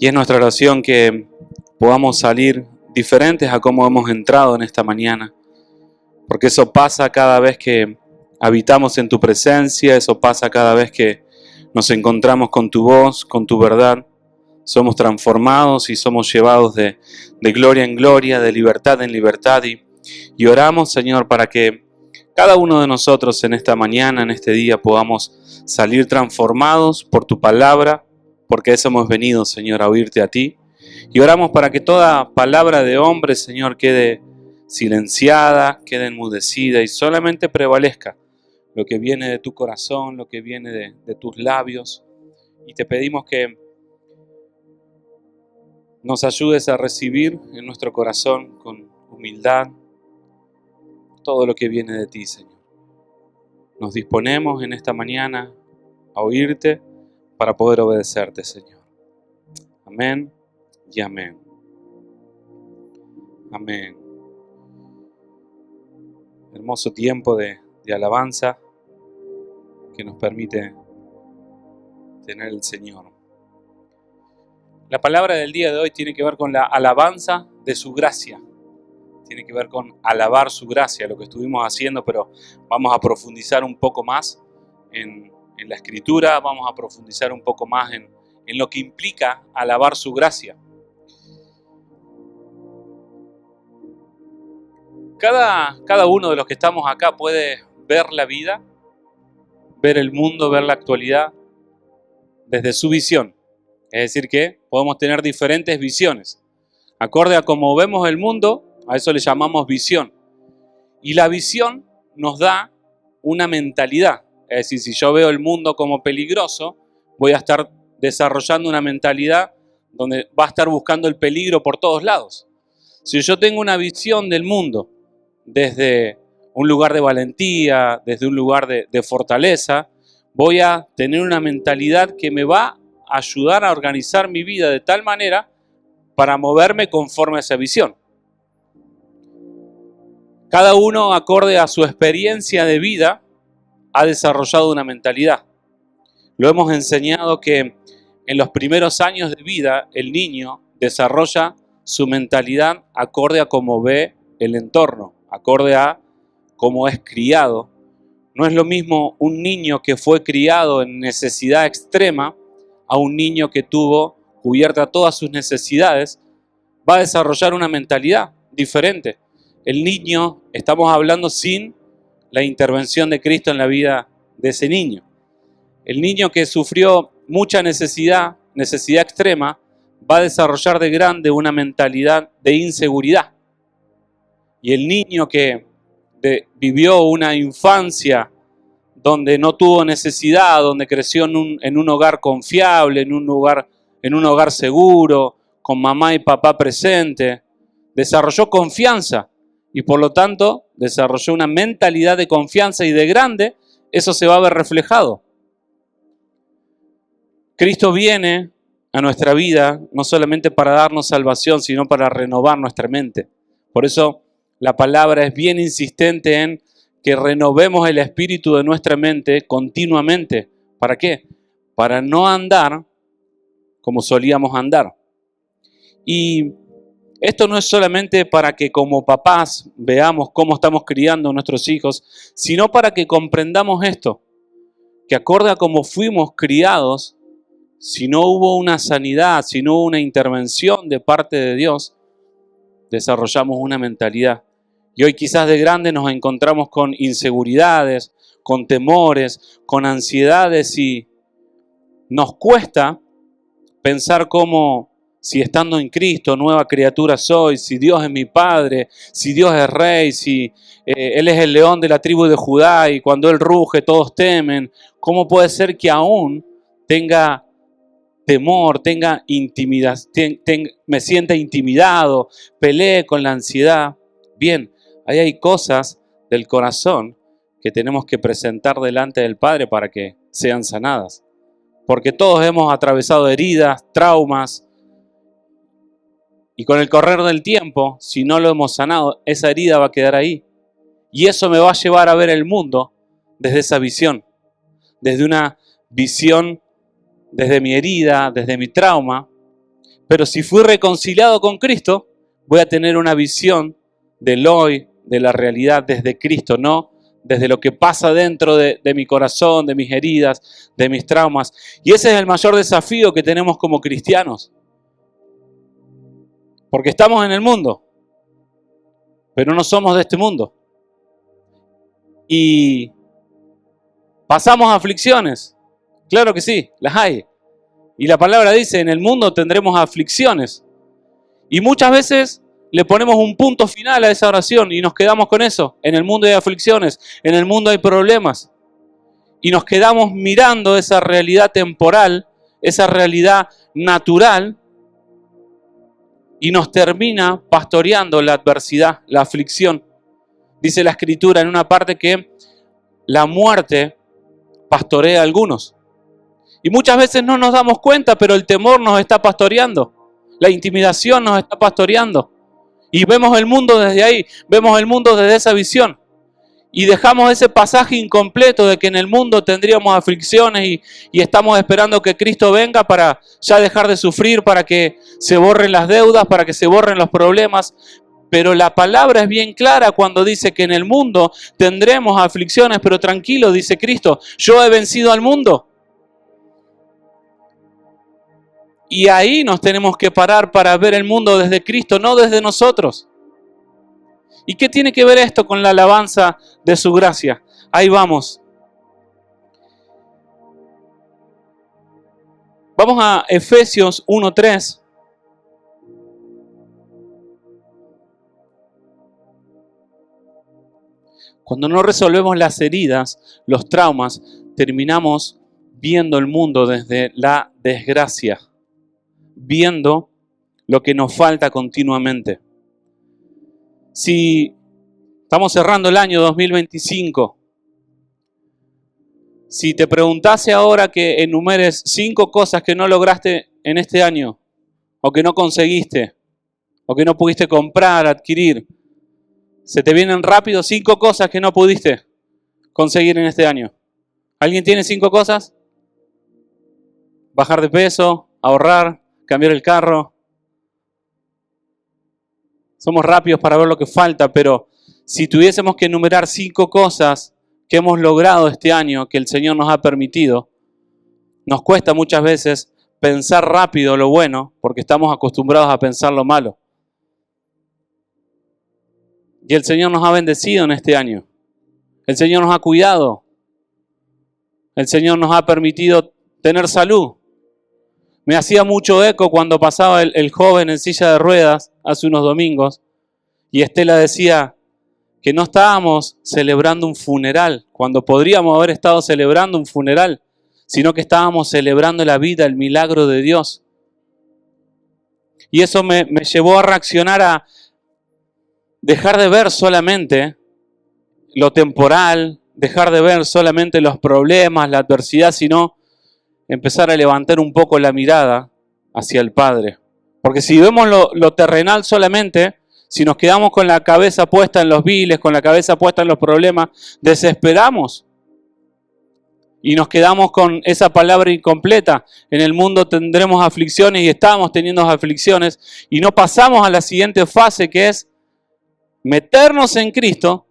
Y es nuestra oración que podamos salir diferentes a cómo hemos entrado en esta mañana. Porque eso pasa cada vez que habitamos en tu presencia, eso pasa cada vez que nos encontramos con tu voz, con tu verdad. Somos transformados y somos llevados de gloria en gloria, de libertad en libertad. Y oramos, Señor, para que cada uno de nosotros en esta mañana, en este día, podamos salir transformados por tu palabra, porque eso hemos venido, Señor, a oírte a ti. Y oramos para que toda palabra de hombre, Señor, quede silenciada, quede enmudecida y solamente prevalezca lo que viene de tu corazón, lo que viene de tus labios. Y te pedimos que nos ayudes a recibir en nuestro corazón con humildad todo lo que viene de ti, Señor. Nos disponemos en esta mañana a oírte para poder obedecerte, Señor. Amén y amén. Amén. Hermoso tiempo de alabanza que nos permite tener el Señor. La palabra del día de hoy tiene que ver con la alabanza de su gracia. Tiene que ver con alabar su gracia, lo que estuvimos haciendo, pero vamos a profundizar un poco más en la Escritura, vamos a profundizar un poco más en lo que implica alabar su gracia. Cada uno de los que estamos acá puede ver la vida, ver el mundo, ver la actualidad desde su visión. Es decir que podemos tener diferentes visiones. Acorde a cómo vemos el mundo, a eso le llamamos visión. Y la visión nos da una mentalidad. Es decir, si yo veo el mundo como peligroso, voy a estar desarrollando una mentalidad donde va a estar buscando el peligro por todos lados. Si yo tengo una visión del mundo desde un lugar de valentía, desde un lugar de fortaleza, voy a tener una mentalidad que me va a ayudar a organizar mi vida de tal manera para moverme conforme a esa visión. Cada uno, acorde a su experiencia de vida, ha desarrollado una mentalidad. Lo hemos enseñado que en los primeros años de vida el niño desarrolla su mentalidad acorde a cómo ve el entorno, acorde a cómo es criado. No es lo mismo un niño que fue criado en necesidad extrema a un niño que tuvo cubierta todas sus necesidades. Va a desarrollar una mentalidad diferente. El niño, estamos hablando sin la intervención de Cristo en la vida de ese niño. El niño que sufrió mucha necesidad extrema, va a desarrollar de grande una mentalidad de inseguridad. Y el niño que vivió una infancia donde no tuvo necesidad, donde creció en un hogar confiable, en un hogar seguro, con mamá y papá presente, desarrolló confianza y por lo tanto desarrolló una mentalidad de confianza y de grande, eso se va a ver reflejado. Cristo viene a nuestra vida no solamente para darnos salvación, sino para renovar nuestra mente. Por eso la palabra es bien insistente en que renovemos el espíritu de nuestra mente continuamente. ¿Para qué? Para no andar como solíamos andar. Y esto no es solamente para que como papás veamos cómo estamos criando a nuestros hijos, sino para que comprendamos esto, que acorde a cómo fuimos criados, si no hubo una sanidad, si no hubo una intervención de parte de Dios, desarrollamos una mentalidad. Y hoy quizás de grande nos encontramos con inseguridades, con temores, con ansiedades y nos cuesta pensar cómo si estando en Cristo nueva criatura soy, si Dios es mi Padre, si Dios es Rey, si Él es el león de la tribu de Judá y cuando Él ruge todos temen, ¿cómo puede ser que aún tenga temor, tenga intimidad, me sienta intimidado, pelee con la ansiedad? Bien, ahí hay cosas del corazón que tenemos que presentar delante del Padre para que sean sanadas. Porque todos hemos atravesado heridas, traumas, y con el correr del tiempo, si no lo hemos sanado, esa herida va a quedar ahí. Y eso me va a llevar a ver el mundo desde esa visión, desde una visión, desde mi herida, desde mi trauma. Pero si fui reconciliado con Cristo, voy a tener una visión del hoy, de la realidad desde Cristo, no desde lo que pasa dentro de mi corazón, de mis heridas, de mis traumas. Y ese es el mayor desafío que tenemos como cristianos. Porque estamos en el mundo, pero no somos de este mundo. Y pasamos aflicciones. Claro que sí, las hay. Y la palabra dice, en el mundo tendremos aflicciones. Y muchas veces le ponemos un punto final a esa oración y nos quedamos con eso. En el mundo hay aflicciones, en el mundo hay problemas. Y nos quedamos mirando esa realidad temporal, esa realidad natural, y nos termina pastoreando la adversidad, la aflicción. Dice la Escritura en una parte que la muerte pastorea a algunos. Y muchas veces no nos damos cuenta, pero el temor nos está pastoreando. La intimidación nos está pastoreando. Y vemos el mundo desde ahí, vemos el mundo desde esa visión. Y dejamos ese pasaje incompleto de que en el mundo tendríamos aflicciones y estamos esperando que Cristo venga para ya dejar de sufrir, para que se borren las deudas, para que se borren los problemas. Pero la palabra es bien clara cuando dice que en el mundo tendremos aflicciones, pero tranquilo, dice Cristo, yo he vencido al mundo. Y ahí nos tenemos que parar para ver el mundo desde Cristo, no desde nosotros. ¿Y qué tiene que ver esto con la alabanza de su gracia? Ahí vamos. Vamos a Efesios 1:3. Cuando no resolvemos las heridas, los traumas, terminamos viendo el mundo desde la desgracia, viendo lo que nos falta continuamente. Si estamos cerrando el año 2025, si te preguntase ahora que enumeres 5 cosas que no lograste en este año, o que no conseguiste, o que no pudiste comprar, adquirir, ¿se te vienen rápido 5 cosas que no pudiste conseguir en este año? ¿Alguien tiene 5 cosas? Bajar de peso, ahorrar, cambiar el carro. Somos rápidos para ver lo que falta, pero si tuviésemos que enumerar 5 cosas que hemos logrado este año, que el Señor nos ha permitido, nos cuesta muchas veces pensar rápido lo bueno, porque estamos acostumbrados a pensar lo malo. Y el Señor nos ha bendecido en este año. El Señor nos ha cuidado. El Señor nos ha permitido tener salud. Me hacía mucho eco cuando pasaba el joven en silla de ruedas hace unos domingos y Estela decía que no estábamos celebrando un funeral, cuando podríamos haber estado celebrando un funeral, sino que estábamos celebrando la vida, el milagro de Dios. Y eso me llevó a reaccionar a dejar de ver solamente lo temporal, dejar de ver solamente los problemas, la adversidad, sino empezar a levantar un poco la mirada hacia el Padre. Porque si vemos lo terrenal solamente, si nos quedamos con la cabeza puesta en los viles, con la cabeza puesta en los problemas, desesperamos. Y nos quedamos con esa palabra incompleta. En el mundo tendremos aflicciones y estamos teniendo aflicciones. Y no pasamos a la siguiente fase, que es meternos en Cristo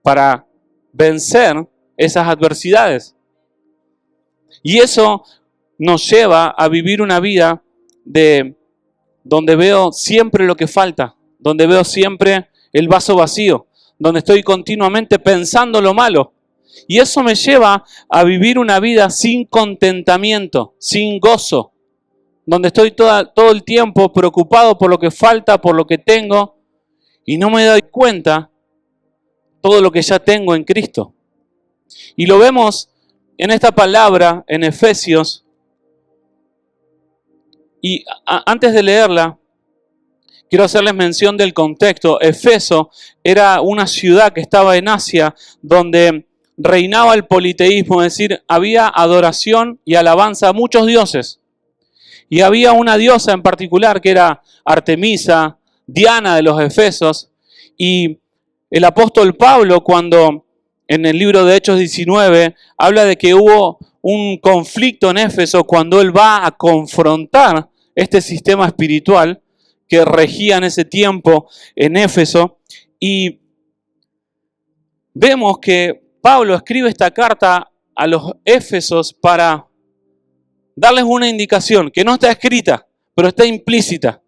para vencer esas adversidades. Y eso nos lleva a vivir una vida donde veo siempre lo que falta, donde veo siempre el vaso vacío, donde estoy continuamente pensando lo malo. Y eso me lleva a vivir una vida sin contentamiento, sin gozo, donde estoy todo el tiempo preocupado por lo que falta, por lo que tengo, y no me doy cuenta todo lo que ya tengo en Cristo. Y lo vemos en esta palabra, en Efesios, y antes de leerla, quiero hacerles mención del contexto. Efeso era una ciudad que estaba en Asia, donde reinaba el politeísmo, es decir, había adoración y alabanza a muchos dioses. Y había una diosa en particular que era Artemisa, Diana de los Efesos, y el apóstol Pablo, cuando en el libro de Hechos 19, habla de que hubo un conflicto en Éfeso cuando él va a confrontar este sistema espiritual que regía en ese tiempo en Éfeso. Y vemos que Pablo escribe esta carta a los Éfesos para darles una indicación que no está escrita, pero está implícita.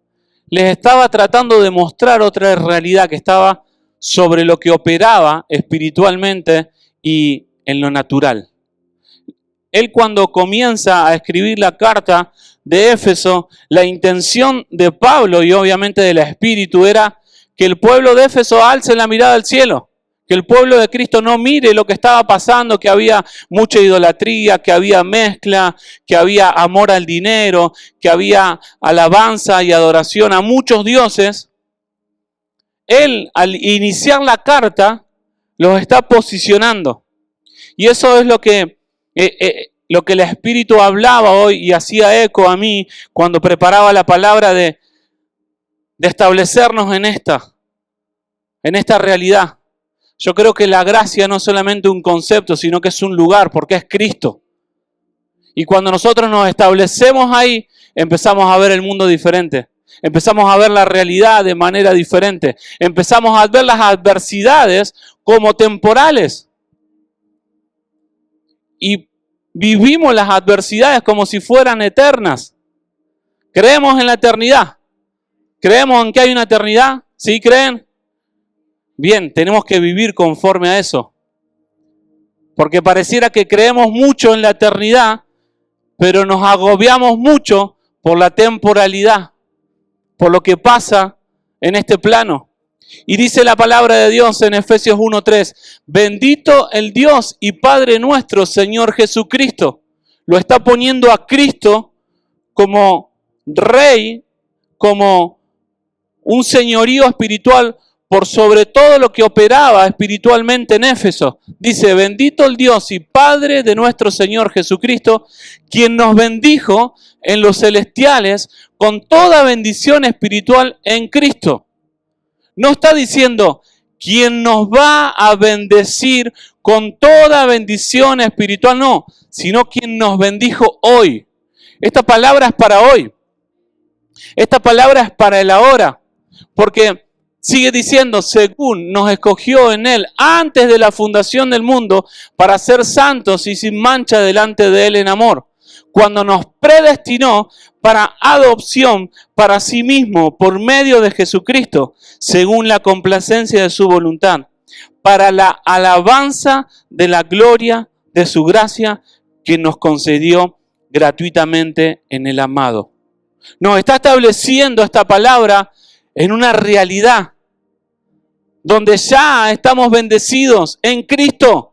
Les estaba tratando de mostrar otra realidad que estaba sobre lo que operaba espiritualmente y en lo natural. Él, cuando comienza a escribir la carta de Éfeso, la intención de Pablo y obviamente del Espíritu era que el pueblo de Éfeso alce la mirada al cielo, que el pueblo de Cristo no mire lo que estaba pasando, que había mucha idolatría, que había mezcla, que había amor al dinero, que había alabanza y adoración a muchos dioses. Él, al iniciar la carta, los está posicionando. Y eso es lo que el Espíritu hablaba hoy y hacía eco a mí cuando preparaba la palabra de establecernos en esta realidad. Yo creo que la gracia no es solamente un concepto, sino que es un lugar, porque es Cristo. Y cuando nosotros nos establecemos ahí, empezamos a ver el mundo diferente. Empezamos a ver la realidad de manera diferente. Empezamos a ver las adversidades como temporales. Y vivimos las adversidades como si fueran eternas. ¿Creemos en la eternidad? ¿Creemos en que hay una eternidad? ¿Sí creen? Bien, tenemos que vivir conforme a eso. Porque pareciera que creemos mucho en la eternidad, pero nos agobiamos mucho por la temporalidad, por lo que pasa en este plano. Y dice la palabra de Dios en Efesios 1:3, bendito el Dios y Padre nuestro, Señor Jesucristo. Lo está poniendo a Cristo como Rey, como un señorío espiritual por sobre todo lo que operaba espiritualmente en Éfeso. Dice, bendito el Dios y Padre de nuestro Señor Jesucristo, quien nos bendijo en los celestiales con toda bendición espiritual en Cristo. No está diciendo, quien nos va a bendecir con toda bendición espiritual, no, sino quien nos bendijo hoy. Esta palabra es para hoy. Esta palabra es para el ahora. Porque sigue diciendo, según nos escogió en Él antes de la fundación del mundo para ser santos y sin mancha delante de Él en amor. Cuando nos predestinó para adopción para sí mismo por medio de Jesucristo, según la complacencia de su voluntad, para la alabanza de la gloria de su gracia que nos concedió gratuitamente en el amado. Nos está estableciendo esta palabra en una realidad donde ya estamos bendecidos en Cristo.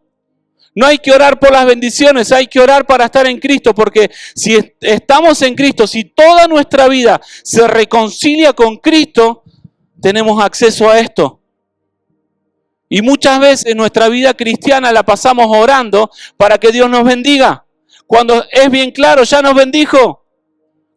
No hay que orar por las bendiciones, hay que orar para estar en Cristo, porque si estamos en Cristo, si toda nuestra vida se reconcilia con Cristo, tenemos acceso a esto. Y muchas veces nuestra vida cristiana la pasamos orando para que Dios nos bendiga, cuando es bien claro, ya nos bendijo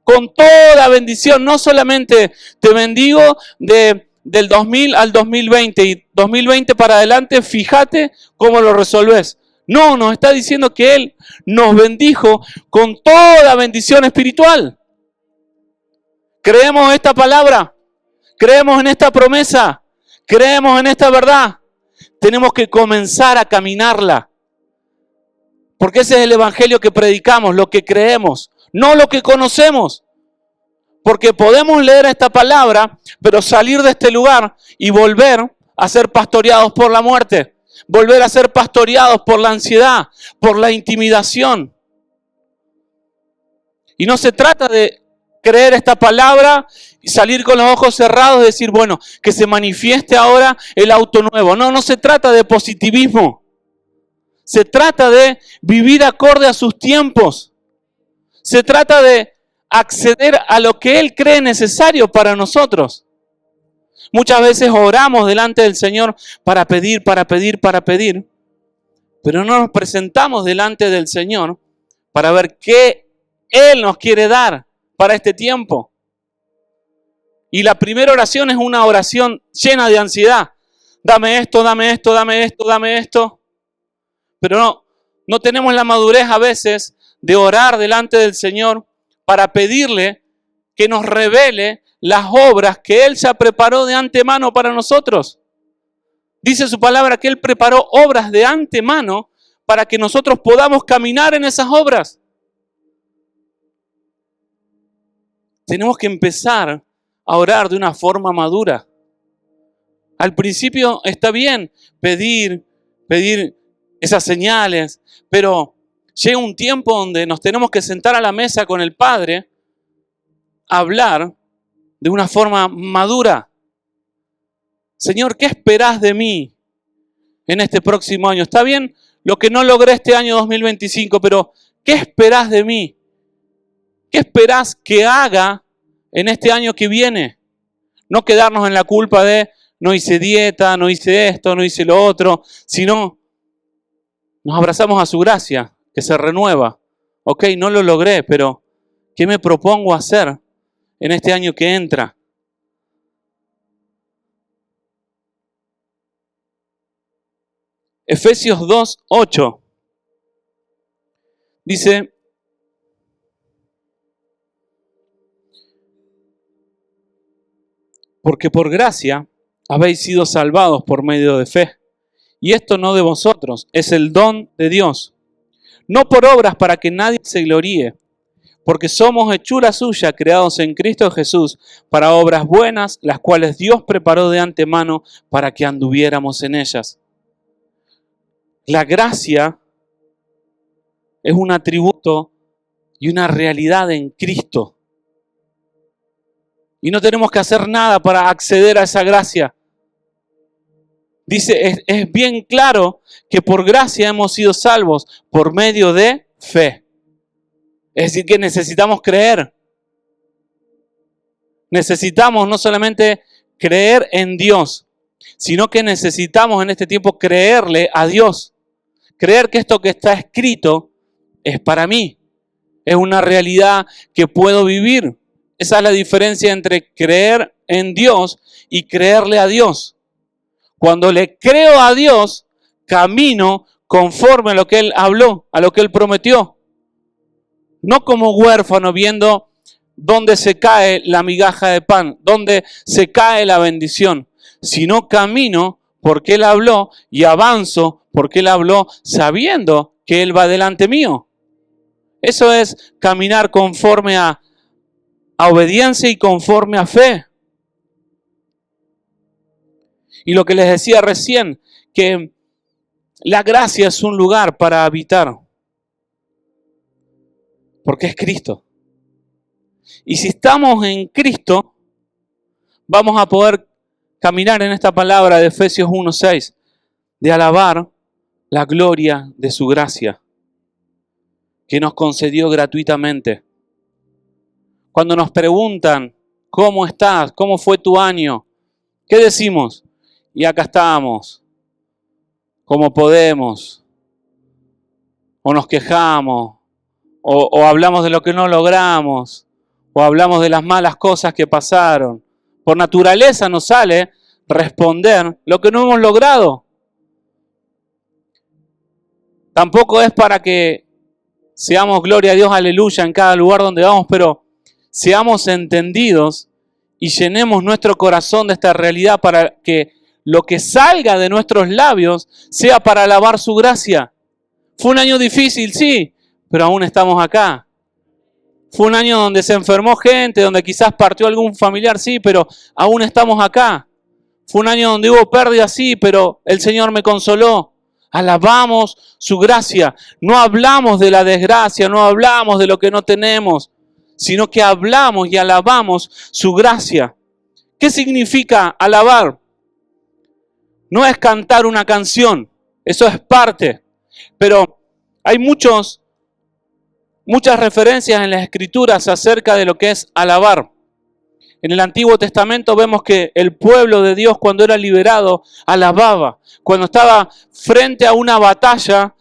con toda bendición. No solamente te bendigo del 2000 al 2020 y 2020 para adelante, fíjate cómo lo resolves. No, nos está diciendo que Él nos bendijo con toda bendición espiritual. ¿Creemos esta palabra? ¿Creemos en esta promesa? ¿Creemos en esta verdad? Tenemos que comenzar a caminarla. Porque ese es el evangelio que predicamos, lo que creemos, no lo que conocemos. Porque podemos leer esta palabra, pero salir de este lugar y volver a ser pastoreados por la muerte. Volver a ser pastoreados por la ansiedad, por la intimidación. Y no se trata de creer esta palabra y salir con los ojos cerrados y decir, bueno, que se manifieste ahora el auto nuevo. No, no se trata de positivismo. Se trata de vivir acorde a sus tiempos. Se trata de acceder a lo que Él cree necesario para nosotros. Muchas veces oramos delante del Señor para pedir, pero no nos presentamos delante del Señor para ver qué Él nos quiere dar para este tiempo. Y la primera oración es una oración llena de ansiedad. Dame esto, dame esto, dame esto, dame esto. Pero no tenemos la madurez a veces de orar delante del Señor para pedirle que nos revele las obras que Él ya preparó de antemano para nosotros. Dice su palabra que Él preparó obras de antemano para que nosotros podamos caminar en esas obras. Tenemos que empezar a orar de una forma madura. Al principio está bien pedir esas señales, pero llega un tiempo donde nos tenemos que sentar a la mesa con el Padre, a hablar de una forma madura. Señor, ¿qué esperás de mí en este próximo año? Está bien lo que no logré este año 2025, pero ¿qué esperás de mí? ¿Qué esperás que haga en este año que viene? No quedarnos en la culpa de no hice dieta, no hice esto, no hice lo otro, sino nos abrazamos a su gracia, que se renueva. Ok, no lo logré, pero ¿qué me propongo hacer en este año que entra? Efesios 2:8 dice: porque por gracia habéis sido salvados por medio de fe. Y esto no de vosotros, es el don de Dios. No por obras para que nadie se gloríe, porque somos hechura suya, creados en Cristo Jesús, para obras buenas, las cuales Dios preparó de antemano para que anduviéramos en ellas. La gracia es un atributo y una realidad en Cristo. Y no tenemos que hacer nada para acceder a esa gracia. Dice, es bien claro que por gracia hemos sido salvos por medio de fe. Es decir, que necesitamos creer. Necesitamos no solamente creer en Dios, sino que necesitamos en este tiempo creerle a Dios. Creer que esto que está escrito es para mí. Es una realidad que puedo vivir. Esa es la diferencia entre creer en Dios y creerle a Dios. Cuando le creo a Dios, camino conforme a lo que Él habló, a lo que Él prometió. No como huérfano viendo dónde se cae la migaja de pan, dónde se cae la bendición, sino camino porque Él habló y avanzo porque Él habló sabiendo que Él va delante mío. Eso es caminar conforme a obediencia y conforme a fe. Y lo que les decía recién, que la gracia es un lugar para habitar, porque es Cristo. Y si estamos en Cristo, vamos a poder caminar en esta palabra de Efesios 1:6, de alabar la gloria de su gracia, que nos concedió gratuitamente. Cuando nos preguntan, ¿cómo estás? ¿Cómo fue tu año? ¿Qué decimos? Y acá estamos, como podemos, o nos quejamos, o hablamos de lo que no logramos, o hablamos de las malas cosas que pasaron. Por naturaleza nos sale responder lo que no hemos logrado. Tampoco es para que seamos gloria a Dios, aleluya, en cada lugar donde vamos, pero seamos entendidos y llenemos nuestro corazón de esta realidad para que lo que salga de nuestros labios sea para alabar su gracia. Fue un año difícil, sí, pero aún estamos acá. Fue un año donde se enfermó gente, donde quizás partió algún familiar, sí, pero aún estamos acá. Fue un año donde hubo pérdidas, sí, pero el Señor me consoló. Alabamos su gracia. No hablamos de la desgracia, no hablamos de lo que no tenemos, sino que hablamos y alabamos su gracia. ¿Qué significa alabar? No es cantar una canción, eso es parte, pero hay muchas referencias en las Escrituras acerca de lo que es alabar. En el Antiguo Testamento vemos que el pueblo de Dios, cuando era liberado, alababa. Cuando estaba frente a una batalla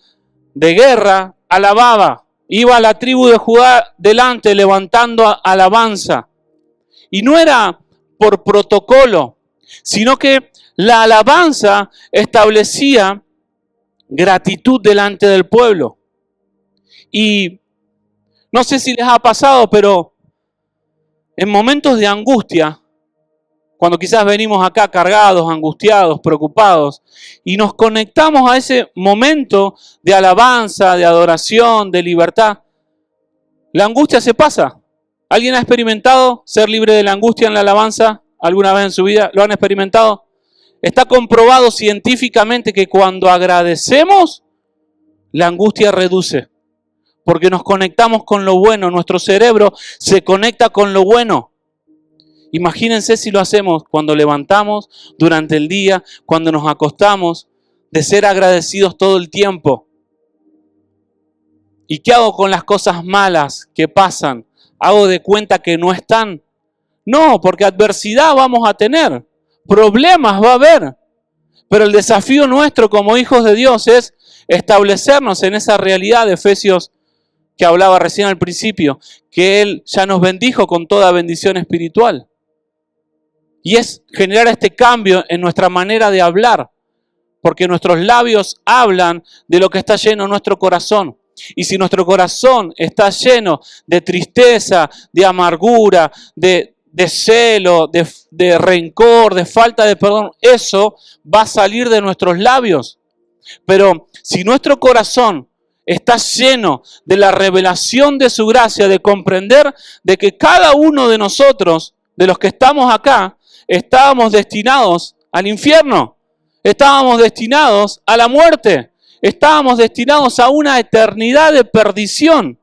de guerra, alababa. Iba a la tribu de Judá delante levantando alabanza. Y no era por protocolo, sino que la alabanza establecía gratitud delante del pueblo. Y no sé si les ha pasado, pero en momentos de angustia, cuando quizás venimos acá cargados, angustiados, preocupados, y nos conectamos a ese momento de alabanza, de adoración, de libertad, la angustia se pasa. ¿Alguien ha experimentado ser libre de la angustia en la alabanza alguna vez en su vida? ¿Lo han experimentado? Está comprobado científicamente que cuando agradecemos, la angustia reduce. Porque nos conectamos con lo bueno, nuestro cerebro se conecta con lo bueno. Imagínense si lo hacemos cuando levantamos, durante el día, cuando nos acostamos, de ser agradecidos todo el tiempo. ¿Y qué hago con las cosas malas que pasan? ¿Hago de cuenta que no están? No, porque adversidad vamos a tener, problemas va a haber. Pero el desafío nuestro como hijos de Dios es establecernos en esa realidad de Efesios que hablaba recién al principio, que Él ya nos bendijo con toda bendición espiritual. Y es generar este cambio en nuestra manera de hablar, porque nuestros labios hablan de lo que está lleno en nuestro corazón. Y si nuestro corazón está lleno de tristeza, de amargura, de celo, de rencor, de falta de perdón, eso va a salir de nuestros labios. Pero si nuestro corazón está lleno de la revelación de su gracia, de comprender de que cada uno de nosotros, de los que estamos acá, estábamos destinados al infierno, estábamos destinados a la muerte, estábamos destinados a una eternidad de perdición.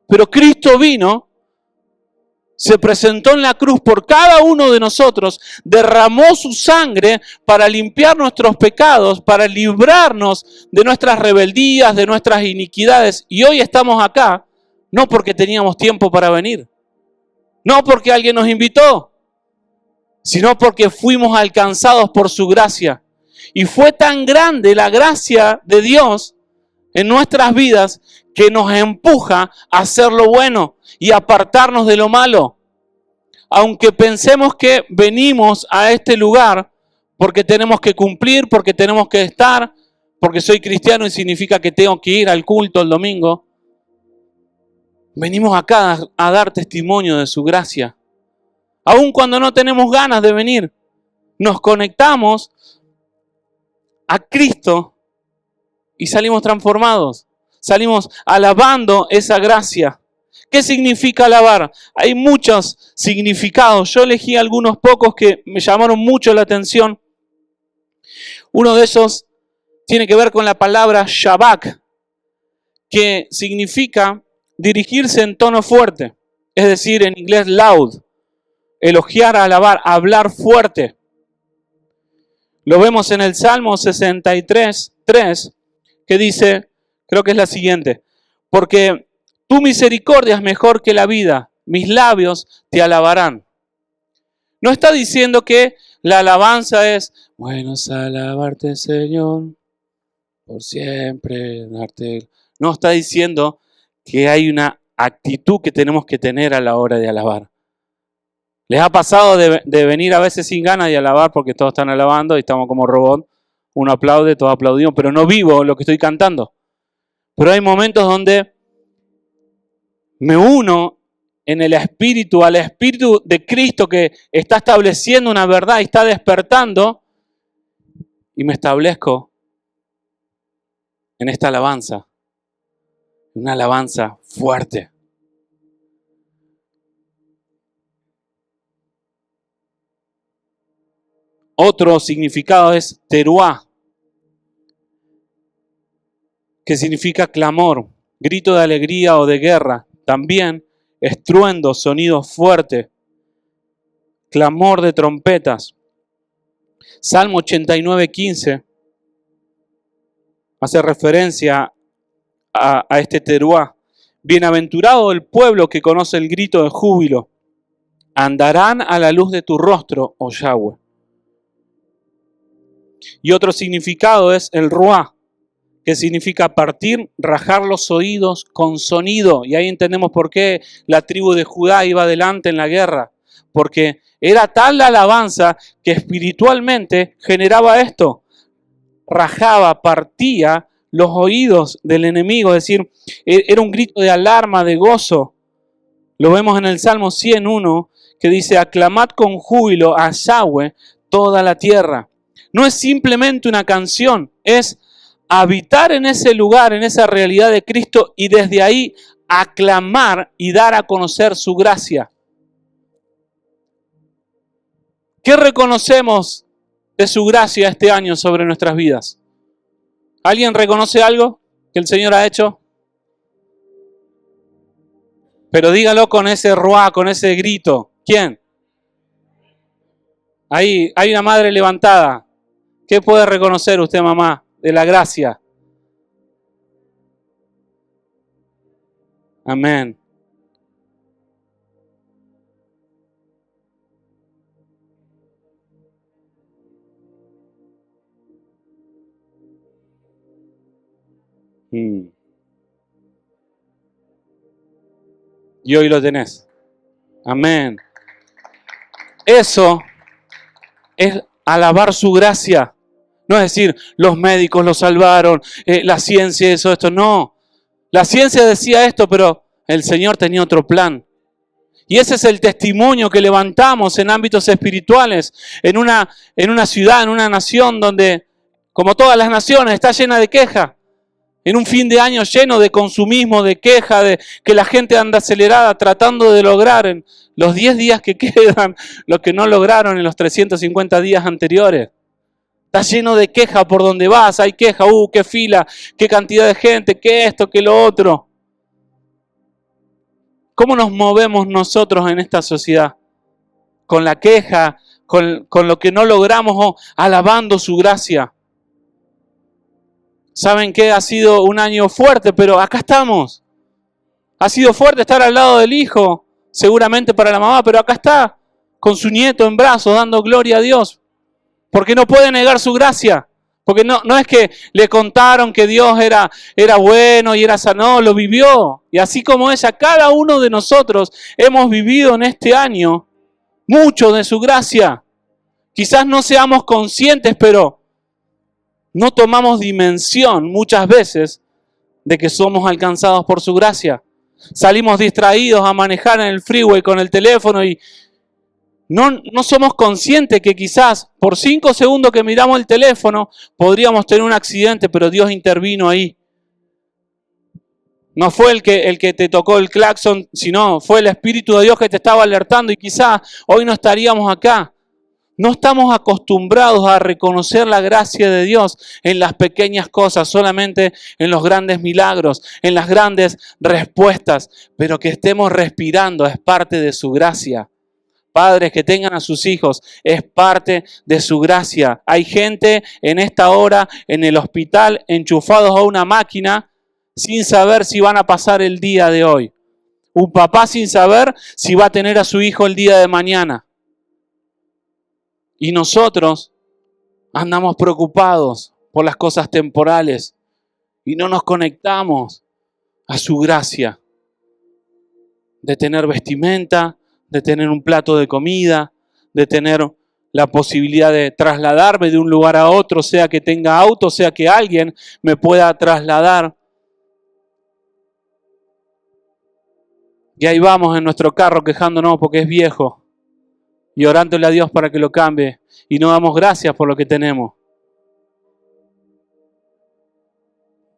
Pero Cristo vino, se presentó en la cruz por cada uno de nosotros, derramó su sangre para limpiar nuestros pecados, para librarnos de nuestras rebeldías, de nuestras iniquidades. Y hoy estamos acá, no porque teníamos tiempo para venir, no porque alguien nos invitó, sino porque fuimos alcanzados por su gracia. Y fue tan grande la gracia de Dios en nuestras vidas que nos empuja a hacer lo bueno y apartarnos de lo malo. Aunque pensemos que venimos a este lugar porque tenemos que cumplir, porque tenemos que estar, porque soy cristiano y significa que tengo que ir al culto el domingo, venimos acá a dar testimonio de su gracia. Aun cuando no tenemos ganas de venir, nos conectamos a Cristo y salimos transformados. Salimos alabando esa gracia. ¿Qué significa alabar? Hay muchos significados. Yo elegí algunos pocos que me llamaron mucho la atención. Uno de esos tiene que ver con la palabra shabak, que significa dirigirse en tono fuerte. Es decir, en inglés loud. Elogiar, alabar, hablar fuerte. Lo vemos en el Salmo 63:3, que dice, creo que es la siguiente: porque tu misericordia es mejor que la vida, mis labios te alabarán. No está diciendo que la alabanza es, bueno es alabarte Señor, por siempre darte. No está diciendo que hay una actitud que tenemos que tener a la hora de alabar. ¿Les ha pasado de venir a veces sin ganas de alabar porque todos están alabando y estamos como robot? Uno aplaude, todos aplaudimos, pero no vivo lo que estoy cantando. Pero hay momentos donde me uno en el Espíritu, al Espíritu de Cristo que está estableciendo una verdad y está despertando, y me establezco en esta alabanza, una alabanza fuerte. Otro significado es teruá, que significa clamor, grito de alegría o de guerra. También estruendo, sonido fuerte, clamor de trompetas. Salmo 89:15 hace referencia a este teruá. Bienaventurado el pueblo que conoce el grito de júbilo. Andarán a la luz de tu rostro, oh Yahweh. Y otro significado es el ruá, que significa partir, rajar los oídos con sonido. Y ahí entendemos por qué la tribu de Judá iba adelante en la guerra. Porque era tal la alabanza que espiritualmente generaba esto. Rajaba, partía los oídos del enemigo. Es decir, era un grito de alarma, de gozo. Lo vemos en el Salmo 101, que dice, aclamad con júbilo a Yahweh toda la tierra. No es simplemente una canción, es habitar en ese lugar, en esa realidad de Cristo y desde ahí aclamar y dar a conocer su gracia. ¿Qué reconocemos de su gracia este año sobre nuestras vidas? ¿Alguien reconoce algo que el Señor ha hecho? Pero dígalo con ese ruá, con ese grito. ¿Quién? Ahí hay una madre levantada. ¿Qué puede reconocer usted, mamá, de la gracia? Amén. Y hoy lo tenés. Amén. Eso es alabar su gracia. No es decir, los médicos lo salvaron, la ciencia, eso, esto. No. La ciencia decía esto, pero el Señor tenía otro plan. Y ese es el testimonio que levantamos en ámbitos espirituales, en una ciudad, en una nación donde, como todas las naciones, está llena de queja. En un fin de año lleno de consumismo, de queja, de que la gente anda acelerada tratando de lograr en los 10 días que quedan lo que no lograron en los 350 días anteriores. Está lleno de queja por donde vas, hay queja, qué fila, qué cantidad de gente, qué esto, qué lo otro. ¿Cómo nos movemos nosotros en esta sociedad? Con la queja, con lo que no logramos o alabando su gracia. Saben que ha sido un año fuerte, pero acá estamos. Ha sido fuerte estar al lado del hijo, seguramente para la mamá, pero acá está, con su nieto en brazos, dando gloria a Dios. Porque no puede negar su gracia. Porque no es que le contaron que Dios era bueno y era sano, lo vivió. Y así como ella, cada uno de nosotros hemos vivido en este año mucho de su gracia. Quizás no seamos conscientes, pero no tomamos dimensión muchas veces de que somos alcanzados por su gracia. Salimos distraídos a manejar en el freeway con el teléfono y no somos conscientes que quizás por 5 segundos que miramos el teléfono podríamos tener un accidente, pero Dios intervino ahí. No fue el que te tocó el claxon, sino fue el Espíritu de Dios que te estaba alertando y quizás hoy no estaríamos acá. No estamos acostumbrados a reconocer la gracia de Dios en las pequeñas cosas, solamente en los grandes milagros, en las grandes respuestas, pero que estemos respirando es parte de su gracia. Padres que tengan a sus hijos, es parte de su gracia. Hay gente en esta hora en el hospital enchufados a una máquina sin saber si van a pasar el día de hoy. Un papá sin saber si va a tener a su hijo el día de mañana. Y nosotros andamos preocupados por las cosas temporales y no nos conectamos a su gracia de tener vestimenta, de tener un plato de comida, de tener la posibilidad de trasladarme de un lugar a otro, sea que tenga auto, sea que alguien me pueda trasladar. Y ahí vamos en nuestro carro quejándonos porque es viejo y orándole a Dios para que lo cambie y no damos gracias por lo que tenemos.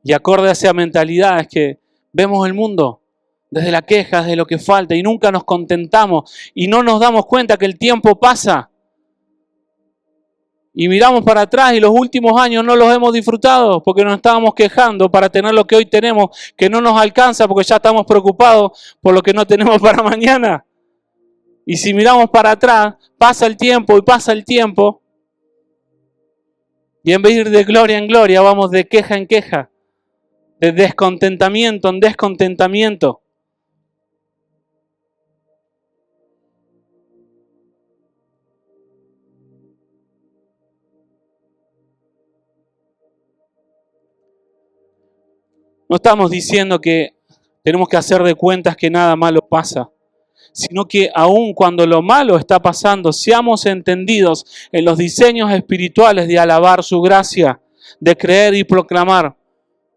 Y acorde a esa mentalidad es que vemos el mundo desde la queja, desde lo que falta y nunca nos contentamos y no nos damos cuenta que el tiempo pasa. Y miramos para atrás y los últimos años no los hemos disfrutado porque nos estábamos quejando para tener lo que hoy tenemos, que no nos alcanza porque ya estamos preocupados por lo que no tenemos para mañana. Y si miramos para atrás, pasa el tiempo y pasa el tiempo y en vez de ir de gloria en gloria, vamos de queja en queja, de descontentamiento en descontentamiento. No estamos diciendo que tenemos que hacer de cuentas que nada malo pasa, sino que aun cuando lo malo está pasando, seamos entendidos en los diseños espirituales de alabar su gracia, de creer y proclamar.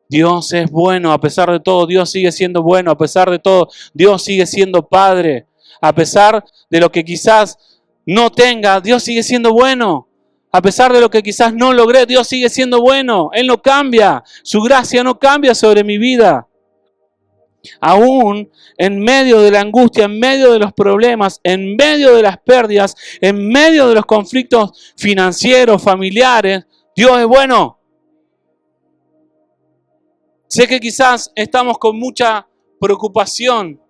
Dios es bueno, a pesar de todo, Dios sigue siendo bueno, a pesar de todo, Dios sigue siendo Padre. A pesar de lo que quizás no tenga, Dios sigue siendo bueno. A pesar de lo que quizás no logré, Dios sigue siendo bueno. Él no cambia. Su gracia no cambia sobre mi vida. Aún en medio de la angustia, en medio de los problemas, en medio de las pérdidas, en medio de los conflictos financieros, familiares, Dios es bueno. Sé que quizás estamos con mucha preocupación,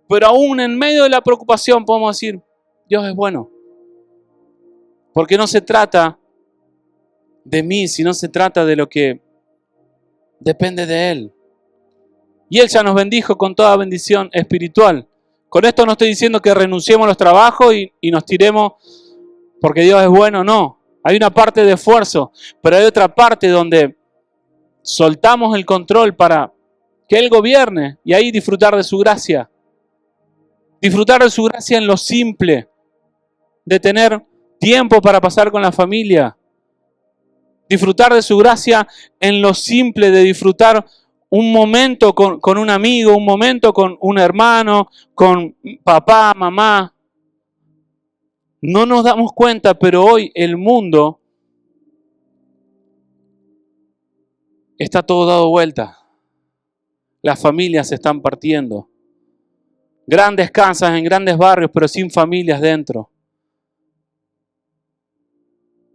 pero aún en medio de la preocupación podemos decir, Dios es bueno. Porque no se trata de mí, sino se trata de lo que depende de Él. Y Él ya nos bendijo con toda bendición espiritual. Con esto no estoy diciendo que renunciemos a los trabajos y nos tiremos porque Dios es bueno, no. Hay una parte de esfuerzo, pero hay otra parte donde soltamos el control para que Él gobierne y ahí disfrutar de su gracia. Disfrutar de su gracia en lo simple, de tener tiempo para pasar con la familia. Disfrutar de su gracia en lo simple, de disfrutar un momento con un amigo, un momento con un hermano, con papá, mamá. No nos damos cuenta, pero hoy el mundo está todo dado vuelta. Las familias se están partiendo. Grandes casas en grandes barrios, pero sin familias dentro.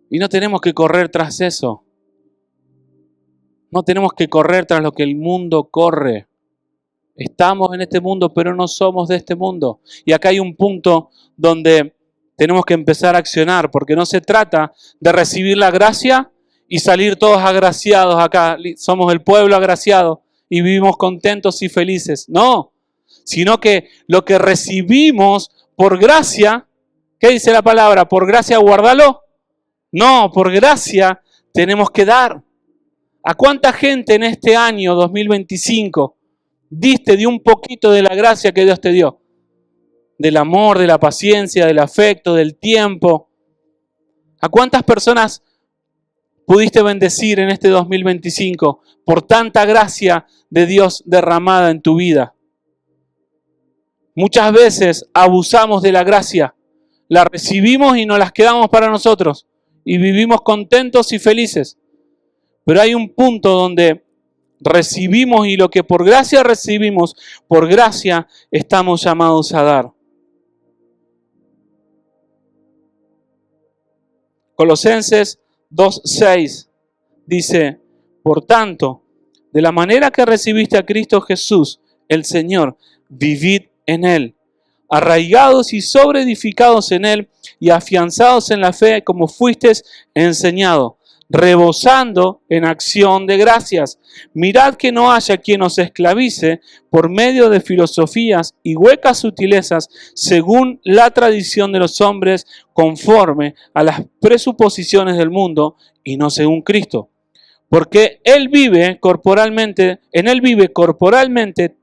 Y no tenemos que correr tras eso. No tenemos que correr tras lo que el mundo corre. Estamos en este mundo, pero no somos de este mundo. Y acá hay un punto donde tenemos que empezar a accionar, porque no se trata de recibir la gracia y salir todos agraciados acá. Somos el pueblo agraciado y vivimos contentos y felices. No, sino que lo que recibimos por gracia, ¿qué dice la palabra? ¿Por gracia guárdalo? No, por gracia tenemos que dar. ¿A cuánta gente en este año 2025 diste de un poquito de la gracia que Dios te dio? Del amor, de la paciencia, del afecto, del tiempo. ¿A cuántas personas pudiste bendecir en este 2025 por tanta gracia de Dios derramada en tu vida? Muchas veces abusamos de la gracia. La recibimos y nos las quedamos para nosotros. Y vivimos contentos y felices. Pero hay un punto donde recibimos y lo que por gracia recibimos, por gracia estamos llamados a dar. Colosenses 2:6 dice, por tanto, de la manera que recibiste a Cristo Jesús, el Señor, vivid en Él, arraigados y sobreedificados en Él y afianzados en la fe como fuisteis enseñado, rebosando en acción de gracias. Mirad que no haya quien os esclavice por medio de filosofías y huecas sutilezas, según la tradición de los hombres, conforme a las presuposiciones del mundo y no según Cristo. Porque en Él vive corporalmente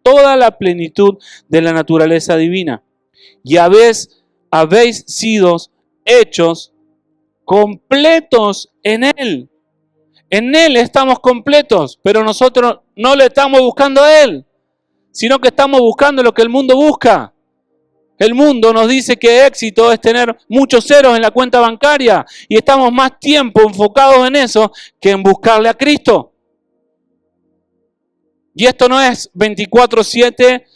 toda la plenitud de la naturaleza divina. Y habéis sido hechos completos en Él. En Él estamos completos, pero nosotros no le estamos buscando a Él, sino que estamos buscando lo que el mundo busca. El mundo nos dice que éxito es tener muchos ceros en la cuenta bancaria y estamos más tiempo enfocados en eso que en buscarle a Cristo. Y esto no es 24/7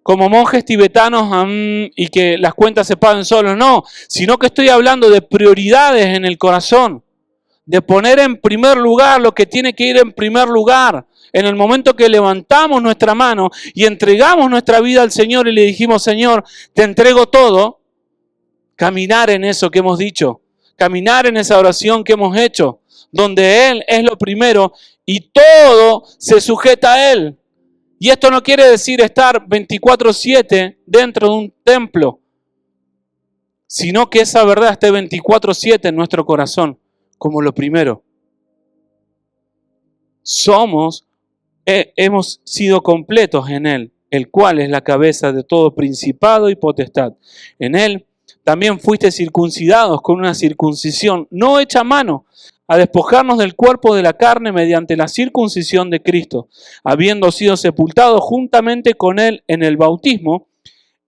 como monjes tibetanos y que las cuentas se paguen solos, no, sino que estoy hablando de prioridades en el corazón, de poner en primer lugar lo que tiene que ir en primer lugar. En el momento que levantamos nuestra mano y entregamos nuestra vida al Señor y le dijimos, Señor, te entrego todo, caminar en eso que hemos dicho, caminar en esa oración que hemos hecho, donde Él es lo primero y todo se sujeta a Él. Y esto no quiere decir estar 24/7 dentro de un templo, sino que esa verdad esté 24/7 en nuestro corazón, como lo primero. Hemos sido completos en Él, el cual es la cabeza de todo principado y potestad. En Él también fuiste circuncidados con una circuncisión no hecha a mano, a despojarnos del cuerpo de la carne mediante la circuncisión de Cristo, habiendo sido sepultados juntamente con Él en el bautismo,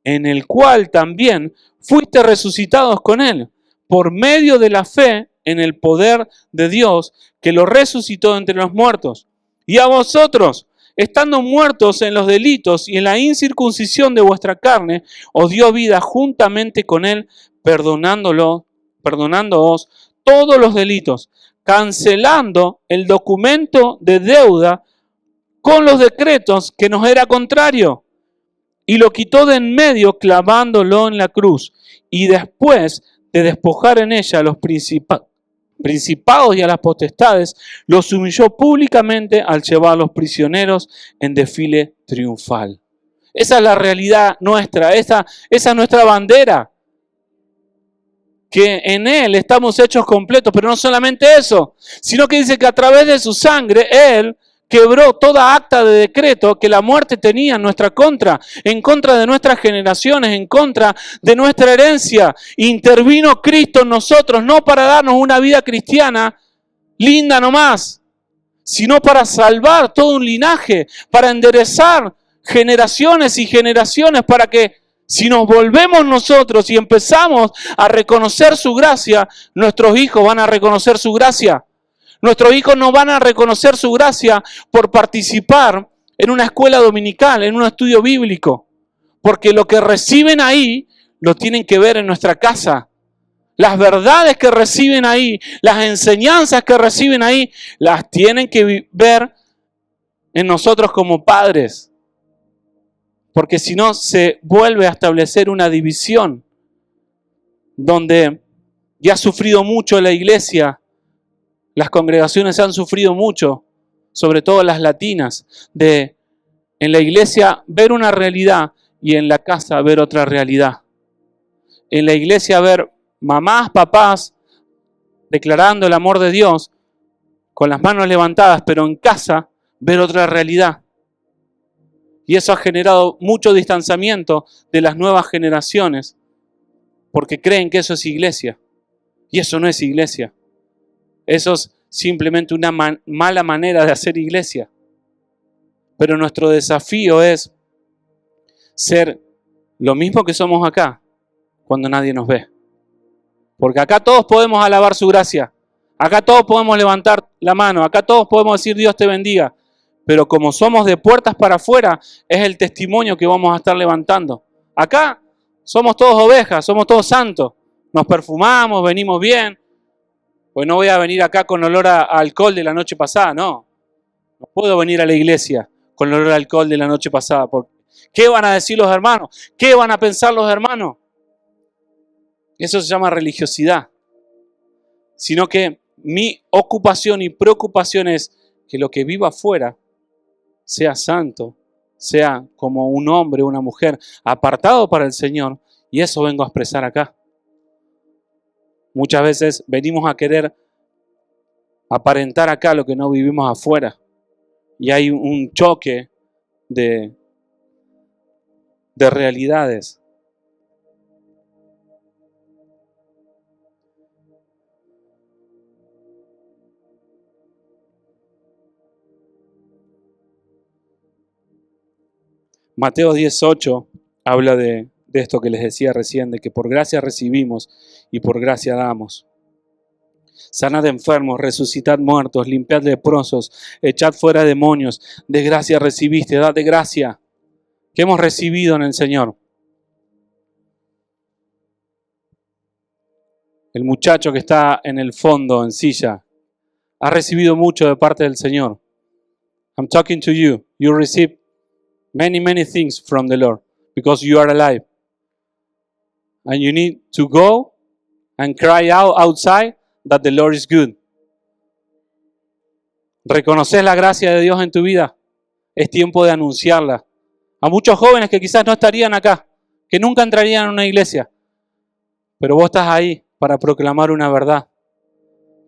en el cual también fuiste resucitados con Él, por medio de la fe en el poder de Dios, que lo resucitó entre los muertos. Y a vosotros, estando muertos en los delitos y en la incircuncisión de vuestra carne, os dio vida juntamente con Él, perdonándoos todos los delitos, cancelando el documento de deuda con los decretos que nos era contrario, y lo quitó de en medio clavándolo en la cruz. Y después de despojar en ella a los principados y a las potestades, los humilló públicamente al llevarlos prisioneros en desfile triunfal. Esa es la realidad nuestra, esa es nuestra bandera. Que en Él estamos hechos completos, pero no solamente eso, sino que dice que a través de su sangre Él quebró toda acta de decreto que la muerte tenía en nuestra contra, en contra de nuestras generaciones, en contra de nuestra herencia. Intervino Cristo en nosotros, no para darnos una vida cristiana linda nomás, sino para salvar todo un linaje, para enderezar generaciones y generaciones, para que si nos volvemos nosotros y empezamos a reconocer su gracia, nuestros hijos van a reconocer su gracia. Nuestros hijos no van a reconocer su gracia por participar en una escuela dominical, en un estudio bíblico, porque lo que reciben ahí lo tienen que ver en nuestra casa. Las verdades que reciben ahí, las enseñanzas que reciben ahí, las tienen que ver en nosotros como padres. Porque si no, se vuelve a establecer una división donde ya ha sufrido mucho la iglesia. Las congregaciones han sufrido mucho, sobre todo las latinas, de en la iglesia ver una realidad y en la casa ver otra realidad. En la iglesia ver mamás, papás declarando el amor de Dios con las manos levantadas, pero en casa ver otra realidad. Y eso ha generado mucho distanciamiento de las nuevas generaciones, porque creen que eso es iglesia. Y eso no es iglesia. Eso es simplemente una mala manera de hacer iglesia. Pero nuestro desafío es ser lo mismo que somos acá, cuando nadie nos ve. Porque acá todos podemos alabar su gracia. Acá todos podemos levantar la mano. Acá todos podemos decir Dios te bendiga. Pero como somos de puertas para afuera, es el testimonio que vamos a estar levantando. Acá somos todos ovejas, somos todos santos. Nos perfumamos, venimos bien. Pues no voy a venir acá con olor a alcohol de la noche pasada, no. No puedo venir a la iglesia con olor a alcohol de la noche pasada. ¿Qué van a decir los hermanos? ¿Qué van a pensar los hermanos? Eso se llama religiosidad. Sino que mi ocupación y preocupación es que lo que viva afuera sea santo, sea como un hombre o una mujer apartado para el Señor, y eso vengo a expresar acá. Muchas veces venimos a querer aparentar acá lo que no vivimos afuera, y hay un choque de realidades. Mateo 10:8 habla de esto que les decía recién, de que por gracia recibimos y por gracia damos. Sanad enfermos, resucitad muertos, limpiad leprosos, echad fuera demonios. De gracia recibiste, dad de gracia. ¿Qué hemos recibido en el Señor? El muchacho que está en el fondo, en silla, ha recibido mucho de parte del Señor. I'm talking to you. You receive many things from the Lord because you are alive. And you need to go and cry out outside that the Lord is good. ¿Reconoces la gracia de Dios en tu vida? Es tiempo de anunciarla. A muchos jóvenes que quizás no estarían acá, que nunca entrarían en una iglesia, pero vos estás ahí para proclamar una verdad.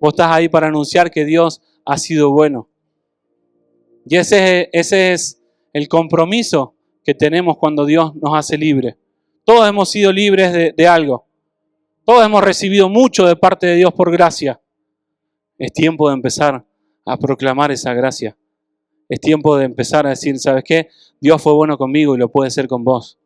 Vos estás ahí para anunciar que Dios ha sido bueno. Y ese es el compromiso que tenemos cuando Dios nos hace libres. Todos hemos sido libres de algo. Todos hemos recibido mucho de parte de Dios por gracia. Es tiempo de empezar a proclamar esa gracia. Es tiempo de empezar a decir, ¿sabes qué? Dios fue bueno conmigo y lo puede ser con vos.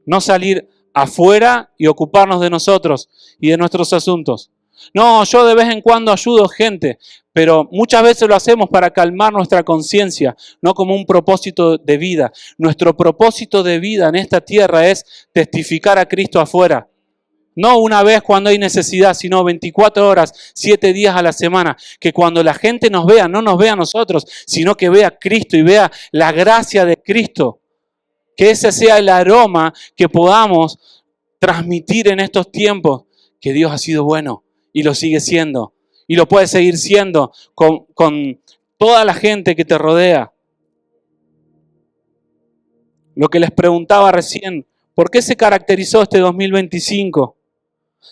No salir afuera y ocuparnos de nosotros y de nuestros asuntos. No, yo de vez en cuando ayudo gente, pero muchas veces lo hacemos para calmar nuestra conciencia, no como un propósito de vida. Nuestro propósito de vida en esta tierra es testificar a Cristo afuera. No una vez cuando hay necesidad, sino 24 horas, 7 días a la semana. Que cuando la gente nos vea, no nos vea a nosotros, sino que vea a Cristo y vea la gracia de Cristo. Que ese sea el aroma que podamos transmitir en estos tiempos. Que Dios ha sido bueno y lo sigue siendo. Y lo puede seguir siendo con toda la gente que te rodea. Lo que les preguntaba recién, ¿por qué se caracterizó este 2025?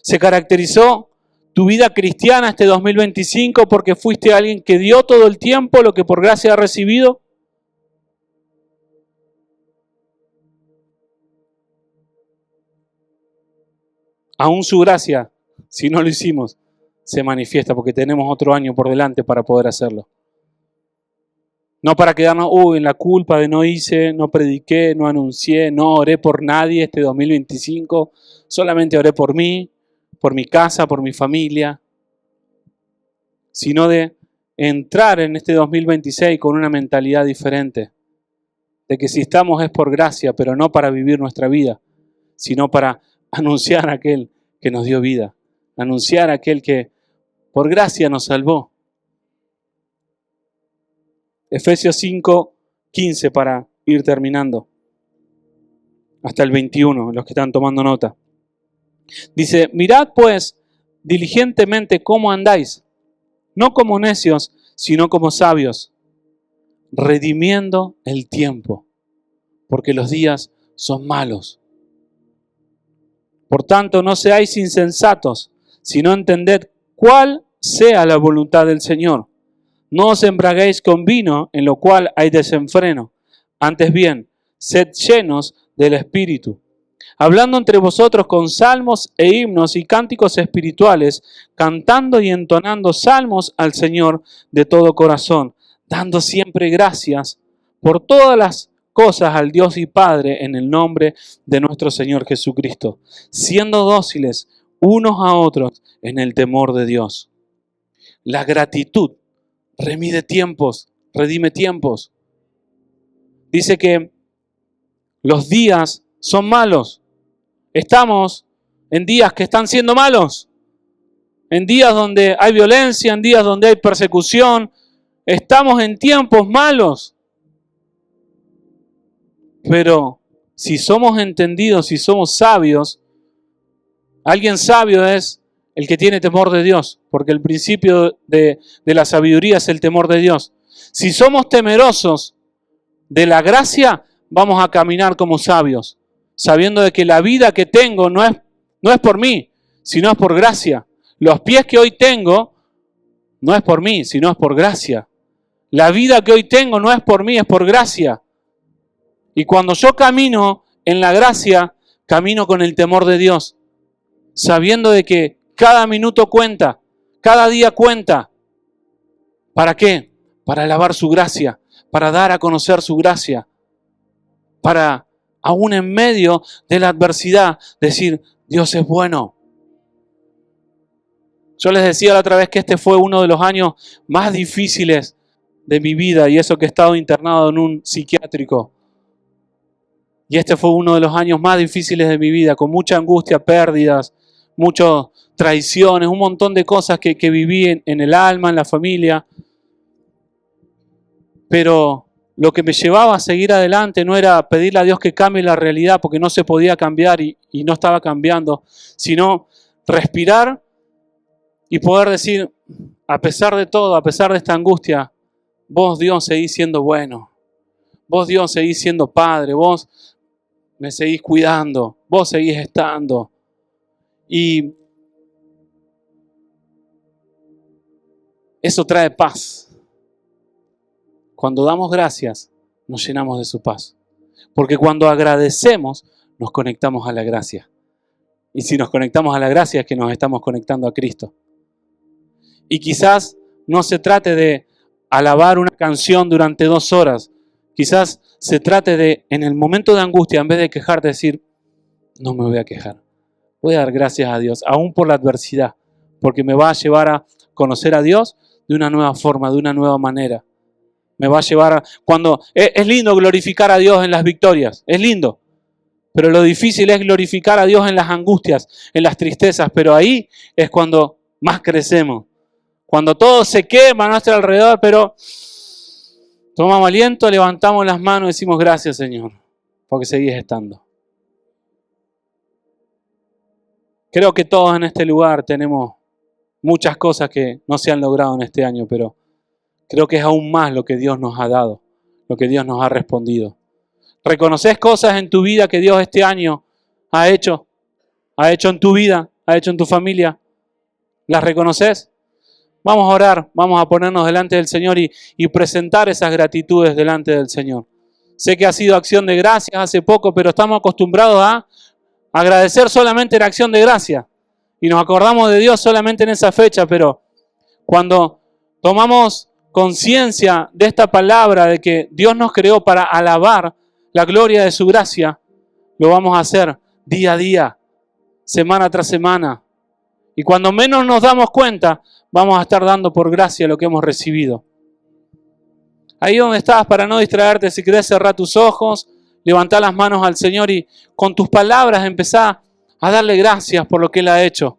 ¿Se caracterizó tu vida cristiana este 2025 porque fuiste alguien que dio todo el tiempo lo que por gracia ha recibido? Aún su gracia, si no lo hicimos, se manifiesta porque tenemos otro año por delante para poder hacerlo. No para quedarnos en la culpa de no hice, no prediqué, no anuncié, no oré por nadie este 2025. Solamente oré por mí, por mi casa, por mi familia. Sino de entrar en este 2026 con una mentalidad diferente. De que si estamos es por gracia, pero no para vivir nuestra vida, sino para anunciar a aquel que nos dio vida. Anunciar a aquel que por gracia nos salvó. Efesios 5:15 para ir terminando. Hasta el 21, los que están tomando nota. Dice, mirad pues diligentemente cómo andáis, no como necios, sino como sabios, redimiendo el tiempo, porque los días son malos. Por tanto, no seáis insensatos, sino entended cuál sea la voluntad del Señor. No os embraguéis con vino, en lo cual hay desenfreno. Antes bien, sed llenos del Espíritu, hablando entre vosotros con salmos e himnos y cánticos espirituales, cantando y entonando salmos al Señor de todo corazón, dando siempre gracias por todas las cosas al Dios y Padre en el nombre de nuestro Señor Jesucristo, siendo dóciles unos a otros en el temor de Dios. La gratitud redime tiempos. Dice que los días son malos. Estamos en días que están siendo malos. En días donde hay violencia, en días donde hay persecución. Estamos en tiempos malos. Pero si somos entendidos, si somos sabios, alguien sabio es el que tiene temor de Dios, porque el principio de la sabiduría es el temor de Dios. Si somos temerosos de la gracia, vamos a caminar como sabios, sabiendo de que la vida que tengo no es por mí, sino es por gracia. Los pies que hoy tengo no es por mí, sino es por gracia. La vida que hoy tengo no es por mí, es por gracia. Y cuando yo camino en la gracia, camino con el temor de Dios, sabiendo de que cada minuto cuenta, cada día cuenta. ¿Para qué? Para alabar su gracia, para dar a conocer su gracia, para aún en medio de la adversidad decir, Dios es bueno. Yo les decía la otra vez que este fue uno de los años más difíciles de mi vida, y eso que he estado internado en un psiquiátrico. Y este fue uno de los años más difíciles de mi vida, con mucha angustia, pérdidas, muchas traiciones, un montón de cosas que viví en el alma, en la familia. Pero lo que me llevaba a seguir adelante no era pedirle a Dios que cambie la realidad, porque no se podía cambiar y no estaba cambiando, sino respirar y poder decir, a pesar de todo, a pesar de esta angustia, vos Dios seguís siendo bueno, vos Dios seguís siendo Padre, vos me seguís cuidando, vos seguís estando. Y eso trae paz. Cuando damos gracias, nos llenamos de su paz. Porque cuando agradecemos, nos conectamos a la gracia. Y si nos conectamos a la gracia, es que nos estamos conectando a Cristo. Y quizás no se trate de alabar una canción durante 2 horas. Quizás se trate de, en el momento de angustia, en vez de quejarte, decir, no me voy a quejar. Voy a dar gracias a Dios, aún por la adversidad, porque me va a llevar a conocer a Dios de una nueva forma, de una nueva manera. Me va a llevar a... Es lindo glorificar a Dios en las victorias, es lindo. Pero lo difícil es glorificar a Dios en las angustias, en las tristezas. Pero ahí es cuando más crecemos. Cuando todo se quema a nuestro alrededor, pero tomamos aliento, levantamos las manos y decimos gracias, Señor, porque seguís estando. Creo que todos en este lugar tenemos muchas cosas que no se han logrado en este año, pero creo que es aún más lo que Dios nos ha dado, lo que Dios nos ha respondido. ¿Reconoces cosas en tu vida que Dios este año ha hecho? ¿Ha hecho en tu vida? ¿Ha hecho en tu familia? ¿Las reconoces? Vamos a orar, vamos a ponernos delante del Señor y presentar esas gratitudes delante del Señor. Sé que ha sido acción de gracias hace poco, pero estamos acostumbrados a agradecer solamente en acción de gracias. Y nos acordamos de Dios solamente en esa fecha, pero cuando tomamos conciencia de esta palabra, de que Dios nos creó para alabar la gloria de su gracia, lo vamos a hacer día a día, semana tras semana. Y cuando menos nos damos cuenta, vamos a estar dando por gracia lo que hemos recibido. Ahí donde estás, para no distraerte, si querés cerrar tus ojos, levantar las manos al Señor y con tus palabras empezá a darle gracias por lo que Él ha hecho.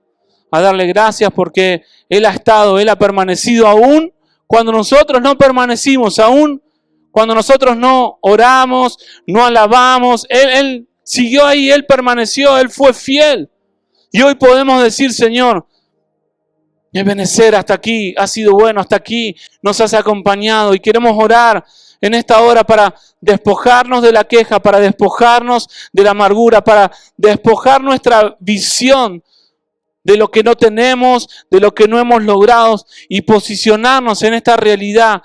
A darle gracias porque Él ha estado, Él ha permanecido aún cuando nosotros no permanecimos, aún cuando nosotros no oramos, no alabamos. Él siguió ahí, Él permaneció, Él fue fiel. Y hoy podemos decir, Señor, Ebenezer, hasta aquí, ha sido bueno, hasta aquí nos has acompañado. Y queremos orar en esta hora para despojarnos de la queja, para despojarnos de la amargura, para despojar nuestra visión de lo que no tenemos, de lo que no hemos logrado y posicionarnos en esta realidad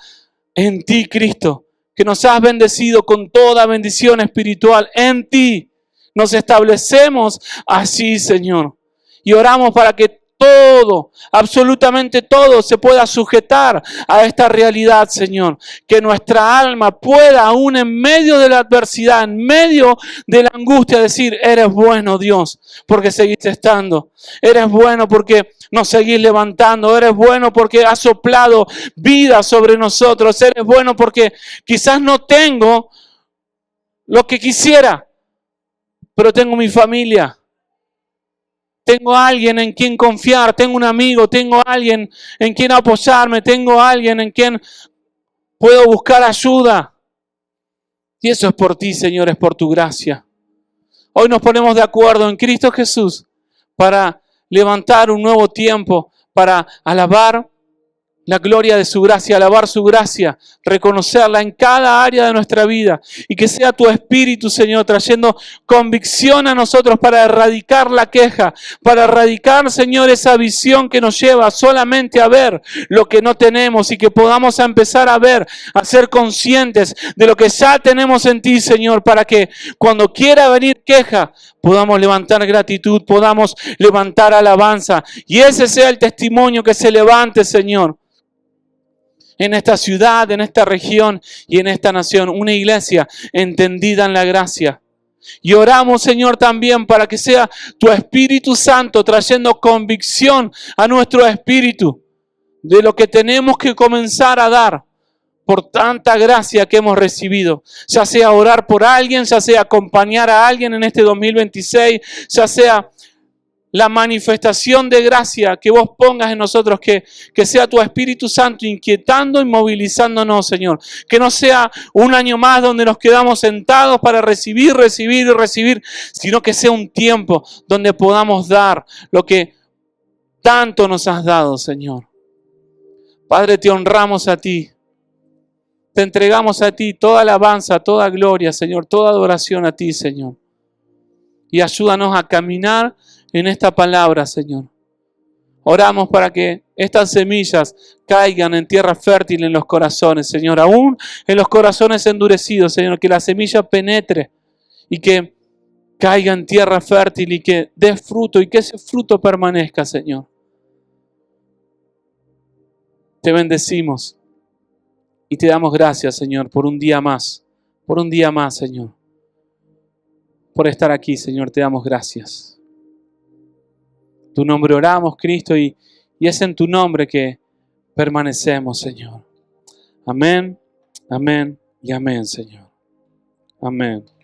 en ti, Cristo, que nos has bendecido con toda bendición espiritual en ti. Nos establecemos así, Señor, y oramos para que todo, absolutamente todo se pueda sujetar a esta realidad, Señor. Que nuestra alma pueda, aún en medio de la adversidad, en medio de la angustia, decir, eres bueno, Dios, porque seguiste estando. Eres bueno porque nos seguís levantando. Eres bueno porque has soplado vida sobre nosotros. Eres bueno porque quizás no tengo lo que quisiera, pero tengo mi familia. Tengo a alguien en quien confiar, tengo un amigo, tengo a alguien en quien apoyarme, tengo a alguien en quien puedo buscar ayuda. Y eso es por ti, Señor, es por tu gracia. Hoy nos ponemos de acuerdo en Cristo Jesús para levantar un nuevo tiempo, para alabar la gloria de su gracia, alabar su gracia, reconocerla en cada área de nuestra vida y que sea tu Espíritu, Señor, trayendo convicción a nosotros para erradicar la queja, para erradicar, Señor, esa visión que nos lleva solamente a ver lo que no tenemos y que podamos empezar a ver, a ser conscientes de lo que ya tenemos en ti, Señor, para que cuando quiera venir queja, podamos levantar gratitud, podamos levantar alabanza y ese sea el testimonio que se levante, Señor, en esta ciudad, en esta región y en esta nación. Una iglesia entendida en la gracia. Y oramos, Señor, también para que sea tu Espíritu Santo trayendo convicción a nuestro espíritu de lo que tenemos que comenzar a dar por tanta gracia que hemos recibido. Ya sea orar por alguien, ya sea acompañar a alguien en este 2026, ya sea la manifestación de gracia que vos pongas en nosotros, que sea tu Espíritu Santo inquietando y movilizándonos, Señor. Que no sea un año más donde nos quedamos sentados para recibir, sino que sea un tiempo donde podamos dar lo que tanto nos has dado, Señor. Padre, te honramos a ti. Te entregamos a ti toda alabanza, toda gloria, Señor, toda adoración a ti, Señor. Y ayúdanos a caminar en esta palabra, Señor. Oramos para que estas semillas caigan en tierra fértil en los corazones, Señor. Aún en los corazones endurecidos, Señor. Que la semilla penetre y que caiga en tierra fértil y que dé fruto y que ese fruto permanezca, Señor. Te bendecimos y te damos gracias, Señor, por un día más. Por un día más, Señor. por estar aquí, Señor. Te damos gracias. Tu nombre oramos, Cristo, y es en tu nombre que permanecemos, Señor. Amén, amén y amén, Señor. Amén.